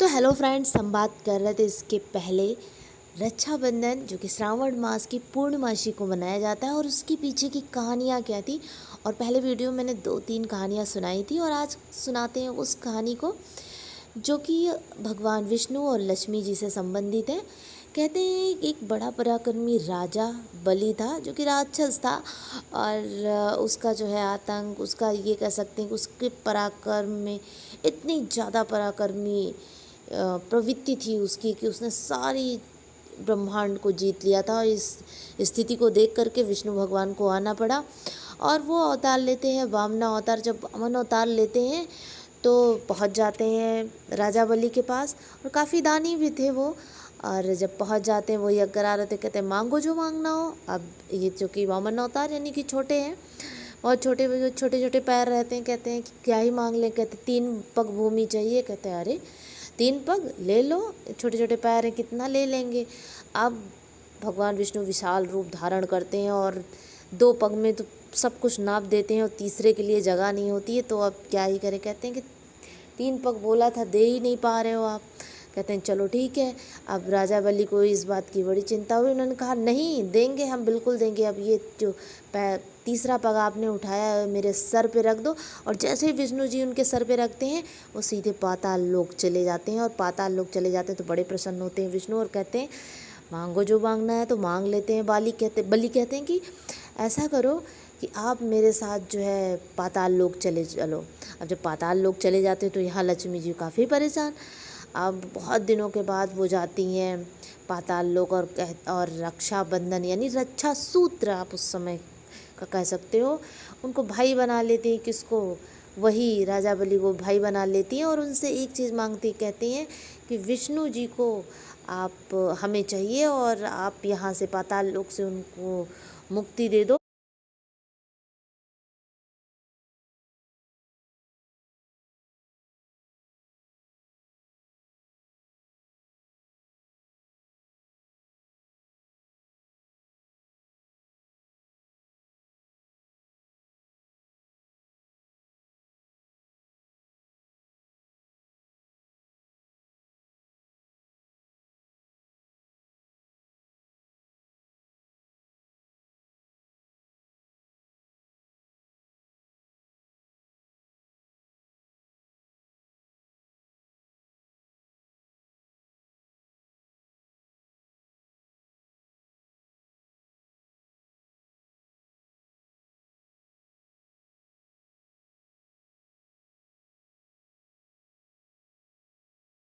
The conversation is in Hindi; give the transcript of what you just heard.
तो हेलो फ्रेंड्स, हम बात कर रहे थे इसके पहले रक्षाबंधन, जो कि श्रावण मास की पूर्णमासी को मनाया जाता है और उसके पीछे की कहानियाँ क्या थी। और पहले वीडियो में मैंने 2-3 कहानियाँ सुनाई थी और आज सुनाते हैं उस कहानी को जो कि भगवान विष्णु और लक्ष्मी जी से संबंधित है। कहते हैं एक बड़ा पराक्रमी राजा बलि था, जो कि राक्षस था। और उसका जो है आतंक, उसका ये कह सकते हैं कि उसके पराक्रम में इतनी ज़्यादा पराक्रमी प्रवृत्ति थी उसकी कि उसने सारी ब्रह्मांड को जीत लिया था। और इस स्थिति को देख करके विष्णु भगवान को आना पड़ा और वो अवतार लेते हैं, वामना अवतार। जब वामन अवतार लेते हैं तो पहुंच जाते हैं राजा बलि के पास, और काफ़ी दानी भी थे वो। और जब पहुंच जाते हैं वो यज्ञ करा रहे थे, कहते हैं मांगो जो मांगना हो। अब ये जो कि वामन अवतार यानी कि छोटे हैं, बहुत छोटे छोटे छोटे पैर रहते हैं, कहते हैं कि क्या ही मांग लें। कहते 3 पग भूमि चाहिए। कहते हैं अरे 3 पग ले लो, छोटे छोटे पैर हैं, कितना ले लेंगे। अब भगवान विष्णु विशाल रूप धारण करते हैं और 2 पग में तो सब कुछ नाप देते हैं और तीसरे के लिए जगह नहीं होती है। तो अब क्या ही करें, कहते हैं कि 3 पग बोला था, दे ही नहीं पा रहे हो आप। कहते हैं चलो ठीक है। अब राजा बलि को इस बात की बड़ी चिंता हुई। उन्होंने कहा नहीं देंगे, हम बिल्कुल देंगे। अब ये जो तीसरा पग आपने उठाया है मेरे सर पे रख दो। और जैसे ही विष्णु जी उनके सर पे रखते हैं वो सीधे पाताल लोक चले जाते हैं। और पाताल लोक चले जाते हैं तो बड़े प्रसन्न होते हैं विष्णु और कहते हैं मांगो जो मांगना है तो मांग लेते हैं। बलि कहते हैं कि ऐसा करो कि आप मेरे साथ जो है पाताल लोक चले चलो। अब जब पाताल लोक चले जाते हैं तो यहाँ लक्ष्मी जी काफ़ी परेशान। अब बहुत दिनों के बाद वो जाती हैं पाताल लोक और रक्षाबंधन यानी रक्षा सूत्र आप उस समय का कह सकते हो, उनको भाई बना लेती हैं। किसको? वही राजा बलि को भाई बना लेती हैं और उनसे एक चीज़ मांगती, कहती हैं कि विष्णु जी को आप हमें चाहिए और आप यहाँ से पाताल लोक से उनको मुक्ति दे दो।